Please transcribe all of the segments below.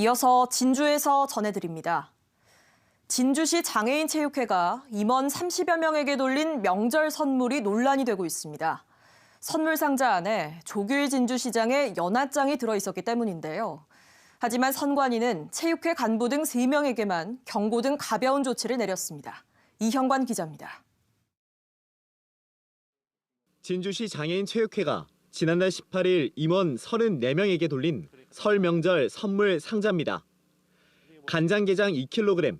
이어서 진주에서 전해드립니다. 진주시 장애인 체육회가 임원 30여 명에게 돌린 명절 선물이 논란이 되고 있습니다. 선물 상자 안에 조규일 진주시장의 연하장이 들어있었기 때문인데요. 하지만 선관위는 체육회 간부 등 3명에게만 경고 등 가벼운 조치를 내렸습니다. 이형관 기자입니다. 진주시 장애인 체육회가 지난달 18일 임원 34명에게 돌린 설 명절 선물 상자입니다. 간장게장 2kg,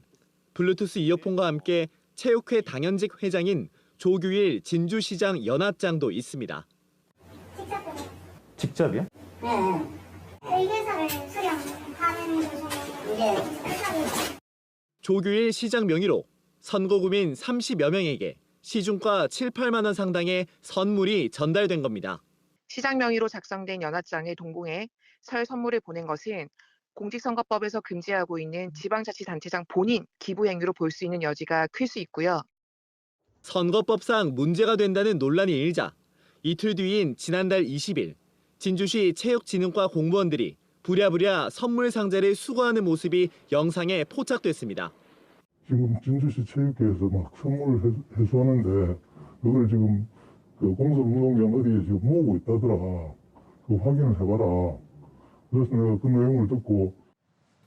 블루투스 이어폰과 함께 체육회 당연직 회장인 조규일 진주시장 연합장도 있습니다. 직접이요? 네. 회계사를 수령하는 곳은 조규일 시장 명의로 선거구민 30여 명에게 시중가 7, 8만 원 상당의 선물이 전달된 겁니다. 시장 명의로 작성된 연합장에 동봉해 설 선물을 보낸 것은 공직선거법에서 금지하고 있는 지방자치단체장 본인 기부 행위로 볼 수 있는 여지가 클 수 있고요. 선거법상 문제가 된다는 논란이 일자 이틀 뒤인 지난달 20일 진주시 체육진흥과 공무원들이 부랴부랴 선물 상자를 수거하는 모습이 영상에 포착됐습니다. 지금 진주시 체육회에서 막 선물을 회수하는데 그걸 지금 그 공설운동장 어디에 지금 모으고 있다더라. 그거 확인을 해봐라. 그래서 내가 그 내용을 듣고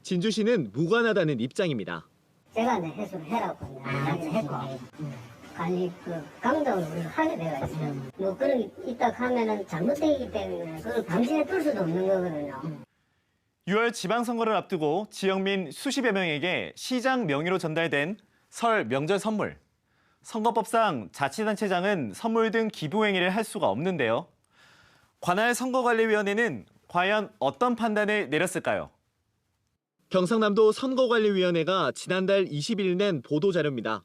진주시는 무관하다는 입장입니다. 제가 이제 해소를 해라고 했고 관리 그 감독을 우리가 하게 되어 있어요. 뭐 그런 게 있다 하면은 잘못되기 때문에 그걸 방치해 둘 수도 없는 거거든요. 6월 지방선거를 앞두고 지역민 수십여 명에게 시장 명의로 전달된 설 명절 선물. 선거법상 자치단체장은 선물 등 기부 행위를 할 수가 없는데요. 관할 선거관리위원회는 과연 어떤 판단을 내렸을까요? 경상남도 선거관리위원회가 지난달 20일 낸 보도자료입니다.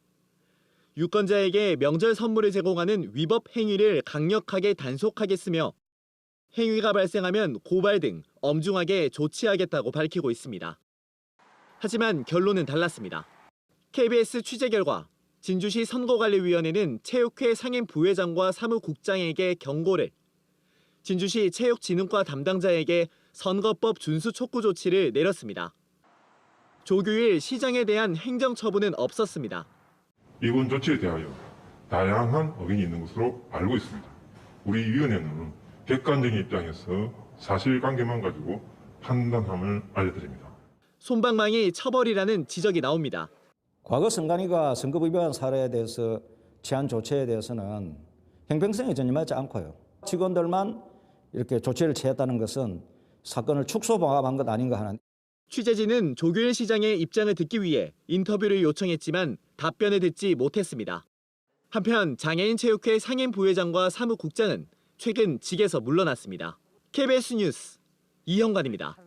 유권자에게 명절 선물을 제공하는 위법 행위를 강력하게 단속하겠으며 행위가 발생하면 고발 등 엄중하게 조치하겠다고 밝히고 있습니다. 하지만 결론은 달랐습니다. KBS 취재 결과 진주시 선거관리위원회는 체육회 상임 부회장과 사무국장에게 경고를, 진주시 체육진흥과 담당자에게 선거법 준수 촉구 조치를 내렸습니다. 조규일 시장에 대한 행정처분은 없었습니다. 이번 조치에 대하여 다양한 의견이 있는 것으로 알고 있습니다. 우리 위원회는 객관적인 입장에서 사실관계만 가지고 판단함을 알려드립니다. 솜방망이 처벌이라는 지적이 나옵니다. 과거 선관위가 선거법 위반 사례에 대해서 취한 조치에 대해서는 형평성에 전념하지 않고요. 직원들만 이렇게 조치를 취했다는 것은 사건을 축소봉합한 것 아닌가 하는. 취재진은 조규일 시장의 입장을 듣기 위해 인터뷰를 요청했지만 답변을 듣지 못했습니다. 한편 장애인 체육회 상임 부회장과 사무국장은 최근 직에서 물러났습니다. KBS 뉴스 이형관입니다.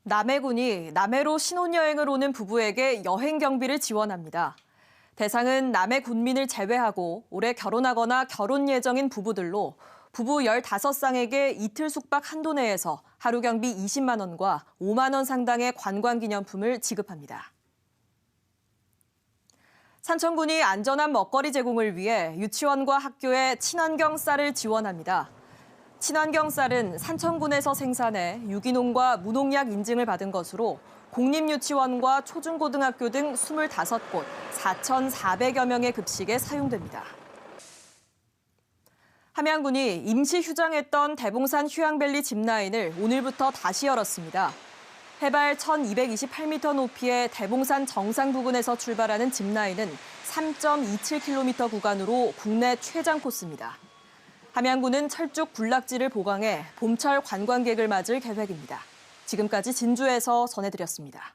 남해군이 남해로 신혼여행을 오는 부부에게 여행 경비를 지원합니다. 대상은 남해 군민을 제외하고 올해 결혼하거나 결혼 예정인 부부들로 부부 15쌍에게 이틀 숙박 한도 내에서 하루 경비 20만 원과 5만 원 상당의 관광기념품을 지급합니다. 산청군이 안전한 먹거리 제공을 위해 유치원과 학교에 친환경 쌀을 지원합니다. 친환경 쌀은 산청군에서 생산해 유기농과 무농약 인증을 받은 것으로 공립유치원과 초중고등학교 등 25곳 4,400여 명의 급식에 사용됩니다. 함양군이 임시 휴장했던 대봉산 휴양밸리 짚라인을 오늘부터 다시 열었습니다. 해발 1,228m 높이의 대봉산 정상 부근에서 출발하는 짚라인은 3.27km 구간으로 국내 최장 코스입니다. 함양군은 철쭉 군락지를 보강해 봄철 관광객을 맞을 계획입니다. 지금까지 진주에서 전해드렸습니다.